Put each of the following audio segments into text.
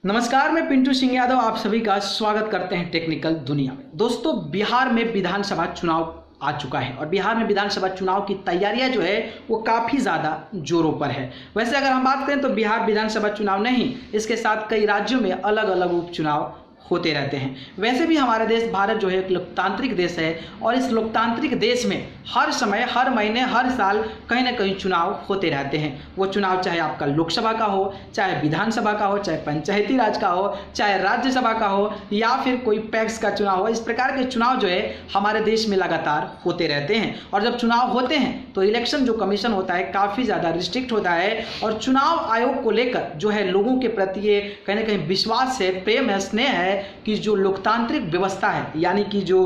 नमस्कार, मैं पिंटू सिंह यादव आप सभी का स्वागत करते हैं टेक्निकल दुनिया में। दोस्तों, बिहार में विधानसभा चुनाव आ चुका है और बिहार में विधानसभा चुनाव की तैयारियां जो है वो काफ़ी ज़्यादा जोरों पर है। वैसे अगर हम बात करें तो बिहार विधानसभा चुनाव नहीं, इसके साथ कई राज्यों में अलग अलग उपचुनाव होते रहते हैं। वैसे भी हमारा देश भारत जो है एक लोकतांत्रिक देश है और इस लोकतांत्रिक देश में हर समय, हर महीने, हर साल कहीं ना कहीं चुनाव होते रहते हैं। वो चुनाव चाहे आपका लोकसभा का हो, चाहे विधानसभा का हो, चाहे पंचायती राज का हो, चाहे राज्यसभा का हो या फिर कोई पैक्स का चुनाव हो। इस प्रकार के चुनाव जो है हमारे देश में लगातार होते रहते हैं और जब चुनाव होते हैं तो इलेक्शन जो कमीशन होता है काफ़ी ज़्यादा रिस्ट्रिक्ट होता है और चुनाव आयोग को लेकर जो है लोगों के प्रति ये कहीं ना कहीं विश्वास है, प्रेम है, स्नेह है कि जो लोकतांत्रिक व्यवस्था है यानी कि जो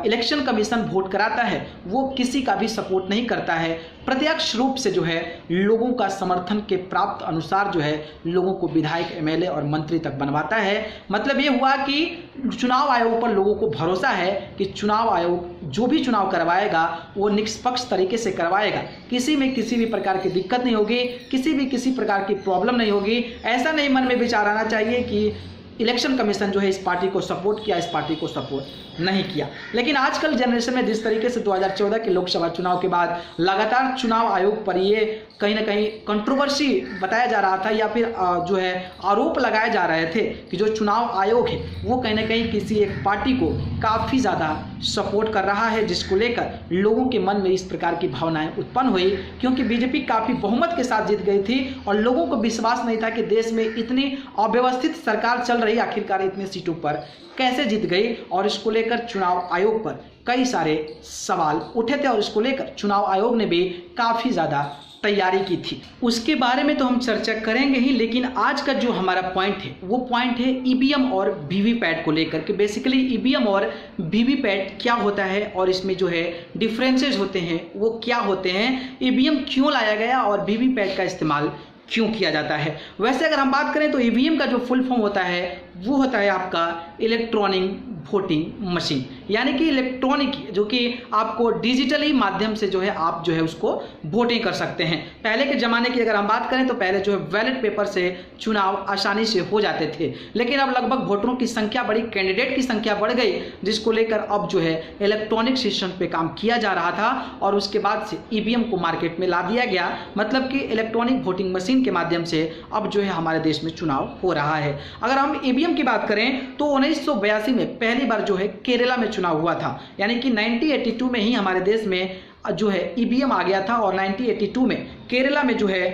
इलेक्शन कमीशन वोट कराता है वो किसी का भी सपोर्ट नहीं करता है। प्रत्यक्ष रूप से जो है लोगों का समर्थन के प्राप्त अनुसार जो है लोगों को विधायक, एमएलए और मंत्री तक बनवाता है। मतलब ये हुआ कि चुनाव आयोग पर लोगों को भरोसा है कि चुनाव आयोग जो भी चुनाव करवाएगा वो निष्पक्ष तरीके से करवाएगा, किसी में किसी भी प्रकार की दिक्कत नहीं होगी, किसी प्रकार की प्रॉब्लम नहीं होगी। ऐसा नहीं मन में विचार आना चाहिए कि इलेक्शन कमीशन जो है इस पार्टी को सपोर्ट किया, इस पार्टी को सपोर्ट नहीं किया। लेकिन आजकल जनरेशन में जिस तरीके से 2014 के लोकसभा चुनाव के बाद लगातार चुनाव आयोग पर ये कहीं ना कहीं कंट्रोवर्सी बताया जा रहा था या फिर जो है आरोप लगाए जा रहे थे कि जो चुनाव आयोग है वो कहीं ना कहीं किसी एक पार्टी को काफ़ी ज़्यादा सपोर्ट कर रहा है, जिसको लेकर लोगों के मन में इस प्रकार की भावनाएं उत्पन्न हुई। क्योंकि बीजेपी काफ़ी बहुमत के साथ जीत गई थी और लोगों को विश्वास नहीं था कि देश में इतनी अव्यवस्थित सरकार चल रही, आखिरकार इतने सीटों पर कैसे जीत गई। और इसको लेकर चुनाव आयोग पर कई सारे सवाल उठे थे और इसको लेकर चुनाव आयोग ने भी काफ़ी ज़्यादा तैयारी की थी। उसके बारे में तो हम चर्चा करेंगे ही, लेकिन आज का जो हमारा पॉइंट है वो पॉइंट है ईवीएम और वीवीपैट को लेकर के। बेसिकली ईवीएम और वीवीपैट क्या होता है और इसमें जो है डिफरेंसेस होते हैं वो क्या होते हैं, ईवीएम क्यों लाया गया और वीवीपैट का इस्तेमाल क्यों किया जाता है। वैसे अगर हम बात करें तो ईवीएम का जो फुल फॉर्म होता है वो होता है आपका इलेक्ट्रॉनिक वोटिंग मशीन, यानी कि इलेक्ट्रॉनिक जो कि आपको डिजिटली माध्यम से जो है आप जो है उसको वोटिंग कर सकते हैं। पहले के ज़माने की अगर हम बात करें तो पहले जो है बैलेट पेपर से चुनाव आसानी से हो जाते थे, लेकिन अब लगभग वोटरों की संख्या बढ़ी, कैंडिडेट की संख्या बढ़ गई, जिसको लेकर अब जो है इलेक्ट्रॉनिक सिस्टम पे काम किया जा रहा था और उसके बाद से ईवीएम को मार्केट में ला दिया गया। मतलब कि इलेक्ट्रॉनिक वोटिंग मशीन के माध्यम से अब जो है हमारे देश में चुनाव हो रहा है। अगर हम ईवीएम की बात करें तो 1982 में पहली बार जो है केरला में चुनाव हुआ था, यानी कि 1982 में ही हमारे देश में जो है ईवीएम आ गया था और 1982 में केरला में जो है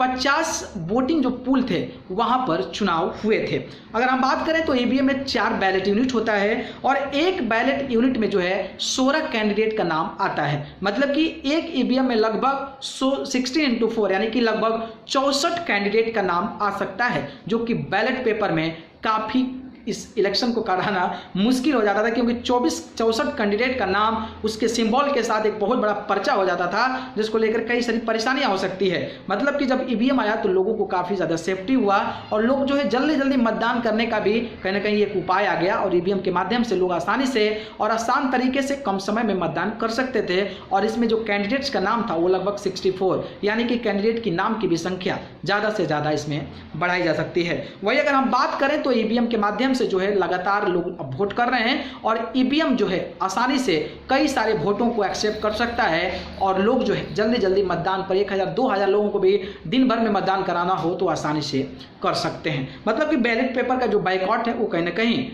50 वोटिंग जो पूल थे वहां पर चुनाव हुए थे। अगर हम बात करें तो ईवीएम में 4 बैलेट यूनिट होता है और एक बैलेट यूनिट में जो है 16 कैंडिडेट का नाम आता है। मतलब कि एक ईवीएम में लगभग 16x4 यानी कि लगभग 64 कैंडिडेट का नाम आ सकता है, जो कि बैलेट पेपर में काफ़ी इस इलेक्शन को कराना मुश्किल हो जाता था, क्योंकि 64 कैंडिडेट का नाम उसके सिंबल के साथ एक बहुत बड़ा पर्चा हो जाता था, जिसको लेकर कई सारी परेशानियां हो सकती है। मतलब कि जब ईवीएम आया तो लोगों को काफ़ी ज़्यादा सेफ्टी हुआ और लोग जो है जल्दी जल्दी मतदान करने का भी कहीं ना कहीं एक उपाय आ गया और ईवीएम के माध्यम से लोग आसानी से और आसान तरीके से कम समय में मतदान कर सकते थे। और इसमें जो कैंडिडेट्स का नाम था वो लगभग 64, यानी कि कैंडिडेट की नाम की भी संख्या ज़्यादा से ज़्यादा इसमें बढ़ाई जा सकती है। वही अगर हम बात करें तो ईवीएम के माध्यम से जो है लगातार लोग अब वोट कर रहे हैं और ईवीएम जो है आसानी से कई सारे वोटों को एक्सेप्ट कर सकता है और लोग जो है जल्दी जल्दी मतदान पर 1000-2000 लोगों को भी दिन भर में मतदान कराना हो तो आसानी से कर सकते हैं। मतलब कि बैलेट पेपर का जो बाइकआउट है वो कहीं ना कहीं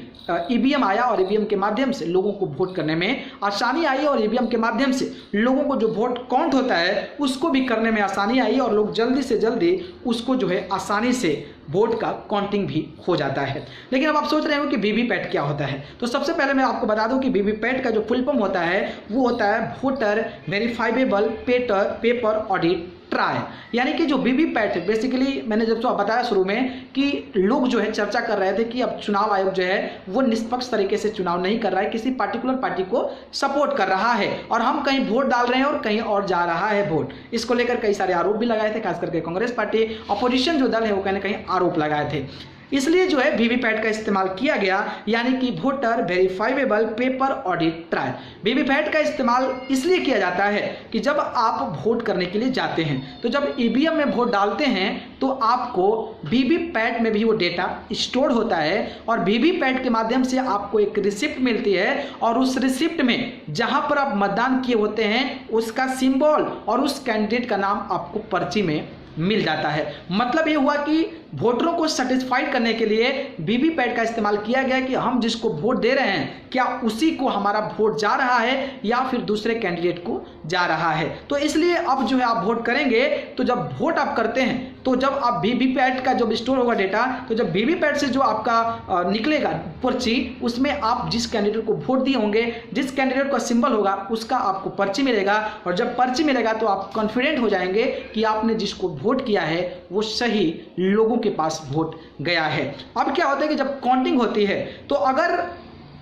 ईवीएम आया और ईवीएम के माध्यम से लोगों को वोट करने में आसानी आई और ईवीएम के माध्यम से लोगों को जो वोट काउंट होता है उसको भी करने में आसानी आई और लोग जल्दी से जल्दी उसको जो है आसानी से वोट का काउंटिंग भी हो जाता है। लेकिन अब आप सोच रहे हो कि वीवीपैट क्या होता है, तो सबसे पहले मैं आपको बता दूं कि वीवीपैट का जो फुल फॉर्म होता है वो होता है वोटर वेरीफाइबेबल पेपर ऑडिट ट्रायल, यानी कि जो वीवीपैट है बेसिकली मैंने जब तो बताया शुरू में कि लोग जो है चर्चा कर रहे थे कि अब चुनाव आयोग जो है वो निष्पक्ष तरीके से चुनाव नहीं कर रहा है, किसी पार्टिकुलर पार्टी को सपोर्ट कर रहा है और हम कहीं वोट डाल रहे हैं और कहीं और जा रहा है वोट। इसको लेकर कई सारे आरोप भी लगाए थे, खास करके कांग्रेस पार्टी, अपोजिशन जो दल है वो कहीं ना कहीं आरोप लगाए थे। इसलिए जो है वीवीपैट का इस्तेमाल किया गया, यानी कि voter verifiable paper audit trial. VVPAT का इस्तेमाल इसलिए किया जाता है कि जब आप वोट करने के लिए जाते हैं, तो जब ईवीएम में वोट डालते हैं तो आपको वीवीपैट में भी वो डेटा स्टोर होता है और वीवीपैट के माध्यम से आपको एक रिसिप्ट मिलती है और उस रिसिप्ट में जहां पर आप मतदान किए होते हैं उसका सिंबल और उस कैंडिडेट का नाम आपको पर्ची में मिल जाता है। मतलब ये हुआ कि वोटरों को सेटिस्फाइड करने के लिए वीवीपैट का इस्तेमाल किया गया कि हम जिसको वोट दे रहे हैं क्या उसी को हमारा वोट जा रहा है या फिर दूसरे कैंडिडेट को जा रहा है। तो इसलिए अब जो है आप वोट करेंगे तो जब वोट आप करते हैं तो जब आप वीवीपैट का जब स्टोर होगा डेटा, तो जब वीवीपैट से जो आपका निकलेगा पर्ची, उसमें आप जिस कैंडिडेट को वोट दिए होंगे, जिस कैंडिडेट का सिंबल होगा उसका आपको पर्ची मिलेगा और जब पर्ची मिलेगा तो आप कॉन्फिडेंट हो जाएंगे कि आपने जिसको वोट किया है वो सही लोगों के पास वोट गया है। अब क्या होता है कि जब काउंटिंग होती है तो अगर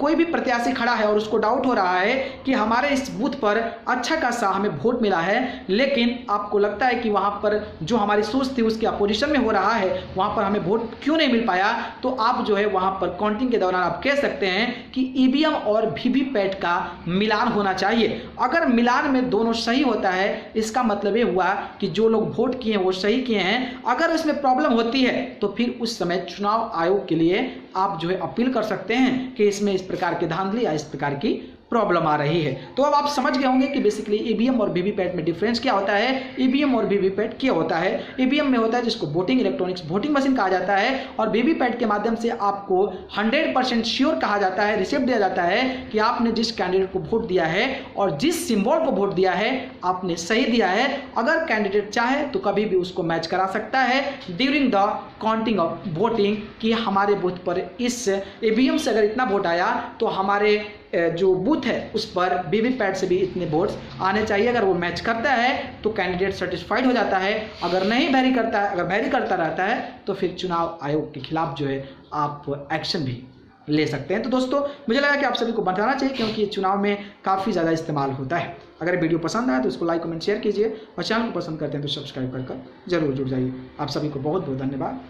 कोई भी प्रत्याशी खड़ा है और उसको डाउट हो रहा है कि हमारे इस बूथ पर अच्छा खासा हमें वोट मिला है, लेकिन आपको लगता है कि वहाँ पर जो हमारी सोच थी उसके अपोजिशन में हो रहा है, वहाँ पर हमें वोट क्यों नहीं मिल पाया, तो आप जो है वहाँ पर काउंटिंग के दौरान आप कह सकते हैं कि ईवीएम और वीवीपैट का मिलान होना चाहिए। अगर मिलान में दोनों सही होता है, इसका मतलब ये हुआ कि जो लोग वोट किए हैं वो सही किए हैं। अगर उसमें प्रॉब्लम होती है तो फिर उस समय चुनाव आयोग के लिए आप जो है अपील कर सकते हैं कि इसमें इस प्रकार की धांधली या इस प्रकार की प्रॉब्लम आ रही है। तो अब आप समझ गए होंगे कि बेसिकली ईवीएम और वीवीपैट में डिफरेंस क्या होता है। ईवीएम और वीवीपैट क्या होता है, ईवीएम में होता है जिसको वोटिंग इलेक्ट्रॉनिक्स वोटिंग मशीन कहा जाता है और वीवीपैट के माध्यम से आपको 100% श्योर कहा जाता है, रिसिप्ट दिया जाता है कि आपने जिस कैंडिडेट को वोट दिया है और जिस सिंबल को वोट दिया है आपने सही दिया है। अगर कैंडिडेट चाहे तो कभी भी उसको मैच करा सकता है during the counting of voting कि हमारे बूथ पर इस ईवीएम से अगर इतना वोट आया तो हमारे जो बूथ है उस पर वीवीपैट से भी इतने वोट्स आने चाहिए। अगर वो मैच करता है तो कैंडिडेट सेटिस्फाइड हो जाता है, अगर नहीं वैरी करता है, अगर वैरी करता रहता है तो फिर चुनाव आयोग के खिलाफ जो है आप एक्शन भी ले सकते हैं। तो दोस्तों मुझे लगा कि आप सभी को बताना चाहिए क्योंकि चुनाव में काफ़ी ज़्यादा इस्तेमाल होता है। अगर वीडियो पसंद आए तो उसको लाइक कमेंट शेयर कीजिए और चैनल को पसंद करते हैं तो सब्सक्राइब कर जरूर जुड़ जाइए। आप सभी को बहुत बहुत धन्यवाद।